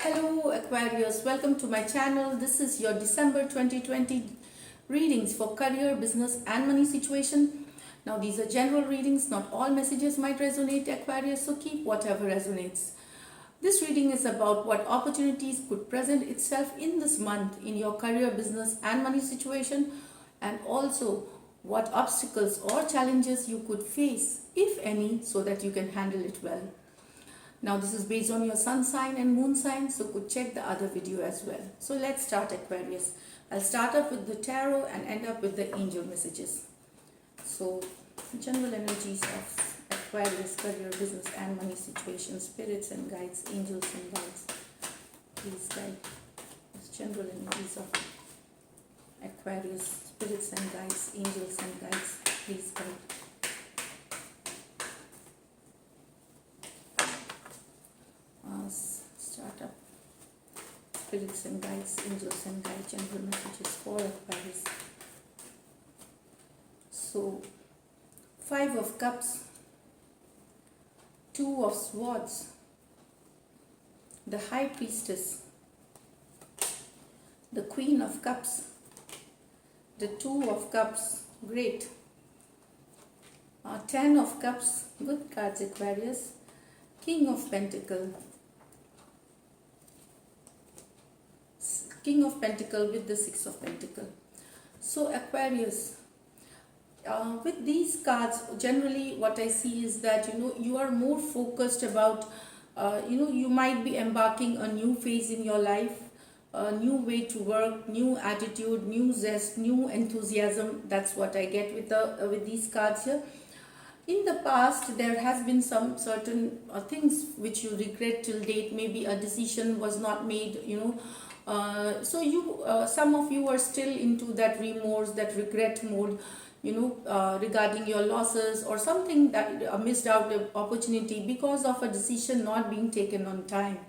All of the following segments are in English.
Hello Aquarius, welcome to my channel. This is your December 2020 readings for career, business and money situation. Now these are general readings, not all messages might resonate Aquarius, so keep whatever resonates. This reading is about what opportunities could present itself in this month in your career, business and money situation, and also what obstacles or challenges you could face, if any, so that you can handle it well. Now this is based on your sun sign and moon sign, so could check the other video as well. So let's start Aquarius. I'll start off with the tarot and end up with the angel messages. So general energies of Aquarius, career, business and money situation, spirits and guides, angels and guides. Please guide these general energies of Aquarius, spirits and guides, angels and guides. Please guide. Start up. Spirits and guides, angels and guides, general messages for Aquarius. So, 5 of Cups, 2 of Swords, the High Priestess, the Queen of Cups, the 2 of Cups, great. 10 of Cups, good cards Aquarius, King of Pentacle. King of Pentacle with the 6 of Pentacle. So Aquarius, with these cards, generally what I see is that you are more focused about you might be embarking a new phase in your life, a new way to work, new attitude, new zest, new enthusiasm. That's what I get with these cards here. In the past, there has been some certain things which you regret till date. Maybe a decision was not made, so some of you are still into that remorse, that regret mode, regarding your losses or something that missed out the opportunity because of a decision not being taken on time.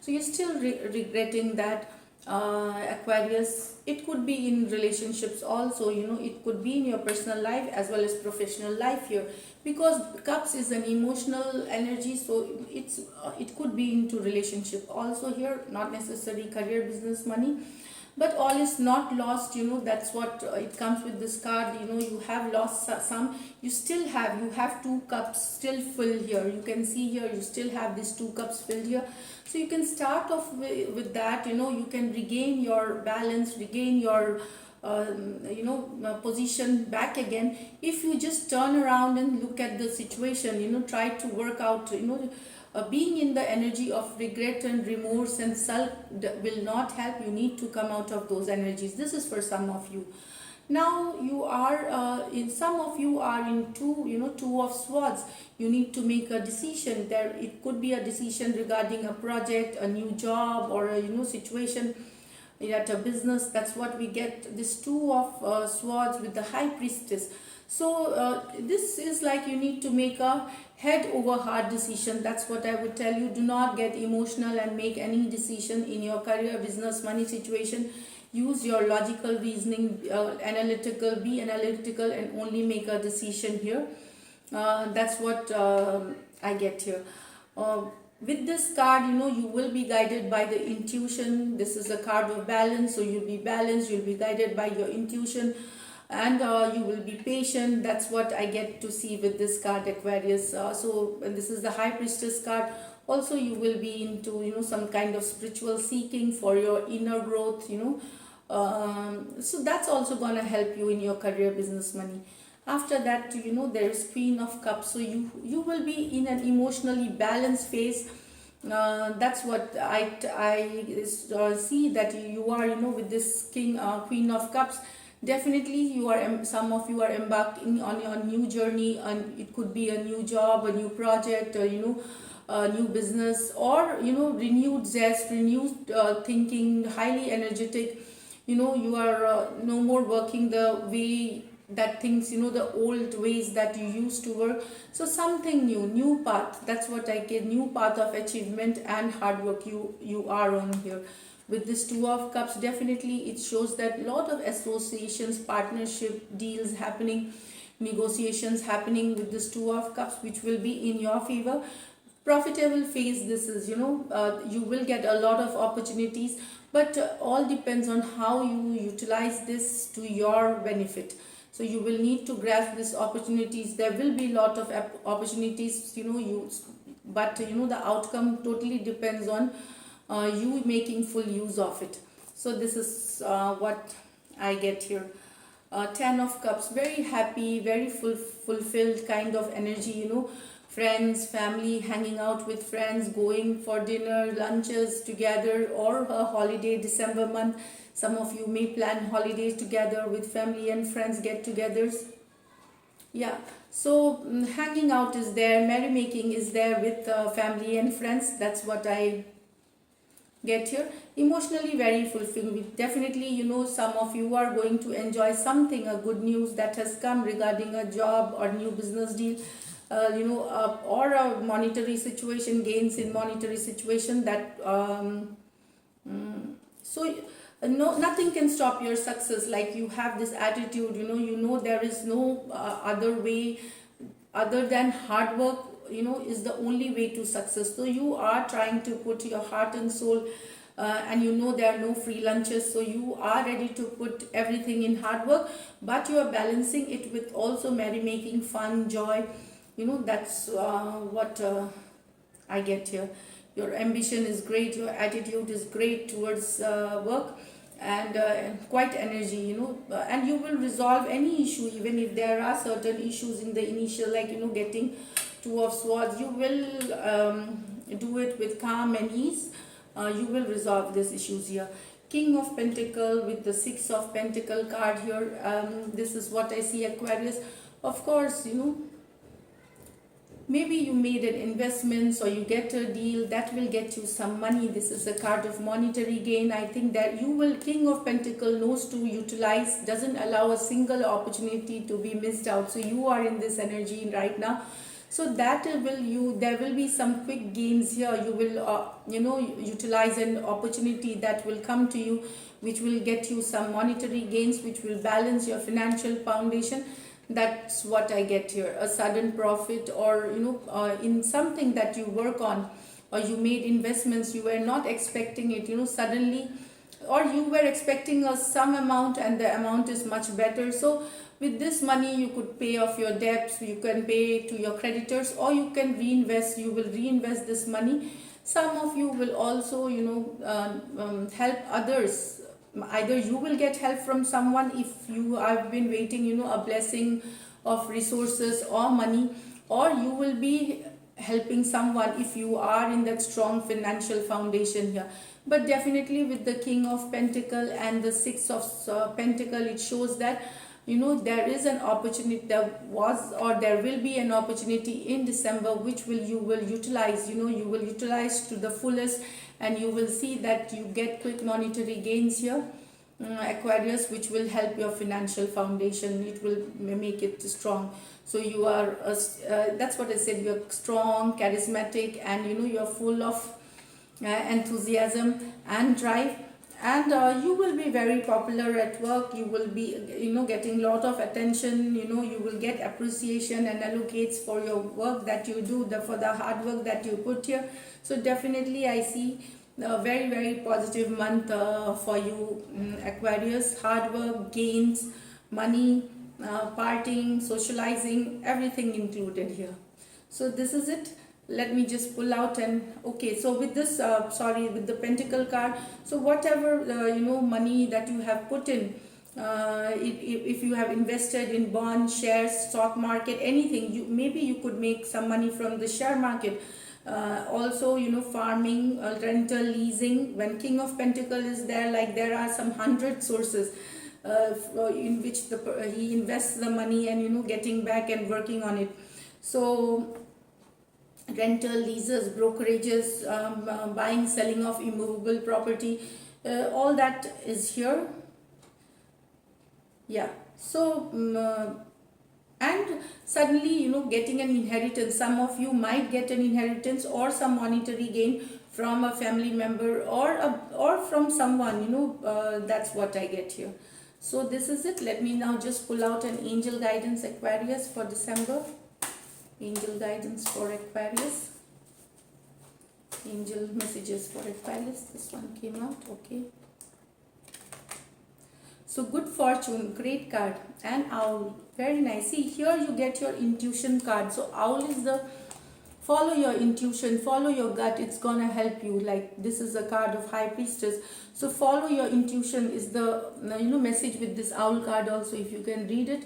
So you're still regretting that, Aquarius. It could be in relationships also, it could be in your personal life as well as professional life here, because cups is an emotional energy, so it could be into relationship also here, not necessarily career, business, money. But all is not lost, that's what it comes with this card. You have lost some, you have 2 cups still full here. You can see here you still have these 2 cups filled here, so you can start off with that. You can regain your balance, regain your position back again if you just turn around and look at the situation. Try to work out, being in the energy of regret and remorse and sulk will not help. You need to come out of those energies. This is for some of you. Now you are in some of you are in 2 of Swords. You need to make a decision there. It could be a decision regarding a project, a new job, or a situation at a business. That's what we get, this 2 of Swords with the High Priestess. So this is like you need to make a head over heart decision. That's what I would tell you. Do not get emotional and make any decision in your career, business, money situation. Use your logical reasoning, be analytical and only make a decision here. That's what I get here. With this card, you will be guided by the intuition. This is a card of balance, so you'll be balanced, you'll be guided by your intuition, and you will be patient. That's what I get to see with this card, Aquarius. So this is the High Priestess card. Also, you will be into some kind of spiritual seeking for your inner growth. So that's also going to help you in your career, business, money. After that, there is Queen of Cups, so you will be in an emotionally balanced phase. That's what I see, that you are with this Queen of Cups. Definitely some of you are embarking on a new journey, and it could be a new job, a new project, or a new business, or renewed zest, renewed thinking, highly energetic. You are no more working the way that things, the old ways that you used to work. So something new path. That's what I get, new path of achievement and hard work you are on here. With this 2 of Cups, definitely it shows that lot of associations, partnership, deals happening, negotiations happening with this 2 of Cups, which will be in your favor. Profitable phase this is, you will get a lot of opportunities, but all depends on how you utilize this to your benefit. So you will need to grasp these opportunities. There will be lot of opportunities, but the outcome totally depends on you making full use of it. So this is what I get here. Ten of Cups, very happy, very fulfilled kind of energy, friends, family, hanging out with friends, going for dinner, lunches together, or a holiday, December month. Some of you may plan holidays together with family and friends, get-togethers. Yeah, so hanging out is there, merrymaking is there with family and friends. That's what I get here. Emotionally very fulfilling. Definitely, some of you are going to enjoy something, a good news that has come regarding a job or new business deal, or a monetary situation, gains in monetary situation that so no, nothing can stop your success. Like, you have this attitude, there is no other way other than hard work, is the only way to success. So you are trying to put your heart and soul, and there are no free lunches, so you are ready to put everything in hard work, but you are balancing it with also merrymaking, fun, joy. That's what I get here. Your ambition is great, your attitude is great towards work, and quite energy, and you will resolve any issue. Even if there are certain issues in the initial, like getting Two of Swords, you will do it with calm and ease. You will resolve these issues here. King of Pentacle with the Six of Pentacle card here. This is what I see, Aquarius. Of course, maybe you made an investment, or you get a deal that will get you some money. This is a card of monetary gain. I think that you will, King of Pentacle knows to utilize, doesn't allow a single opportunity to be missed out. So you are in this energy right now. So that there will be some quick gains here. You will utilize an opportunity that will come to you, which will get you some monetary gains, which will balance your financial foundation. That's what I get here. A sudden profit, or in something that you work on, or you made investments, you were not expecting it, suddenly, or you were expecting some amount and the amount is much better. So with this money you could pay off your debts, you can pay to your creditors, or you can reinvest. You will reinvest this money. Some of you will also help others. Either you will get help from someone if you have been waiting a blessing of resources or money, or you will be helping someone if you are in that strong financial foundation here. But definitely with the King of Pentacle and the Six of Pentacle, it shows that there is an opportunity, there was or there will be an opportunity in December, which you will utilize. You will utilize to the fullest, and you will see that you get quick monetary gains here, Aquarius, which will help your financial foundation. It will make it strong. So you are that's what I said, you're strong, charismatic, and you're full of enthusiasm and drive, and you will be very popular at work. You will be getting a lot of attention. You will get appreciation and allocates for your work that you do, for the hard work that you put here. So definitely I see a very, very positive month for you, Aquarius. Hard work, gains, money, partying, socializing, everything included here. So this is it. Let me just pull out, and okay, so with this with the Pentacle card, so whatever money that you have put in, if you have invested in bonds, shares, stock market, anything, maybe you could make some money from the share market. Also farming, rental, leasing. When King of Pentacle is there, like there are some 100 sources in which he invests the money, and getting back and working on it. So rental, leases, brokerages, buying, selling of immovable property, all that is here. Yeah, so and suddenly getting an inheritance. Some of you might get an inheritance or some monetary gain from a family member, or from someone. That's what I get here. So this is it. Let me now just pull out an angel guidance, Aquarius, for December. Angel guidance for Aquarius. Angel messages for Aquarius. This one came out. Okay. So good fortune, great card. And owl, very nice. See, here you get your intuition card. So owl is the follow your intuition, follow your gut. It's gonna help you. Like this is a card of High Priestess. So follow your intuition is the message with this owl card also. If you can read it.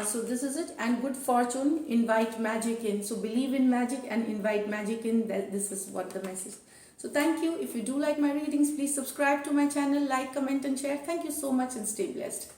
So this is it. And good fortune, invite magic in. So believe in magic and invite magic in. That this is what the message. So thank you. If you do like my readings, please subscribe to my channel, like, comment and share. Thank you so much and stay blessed.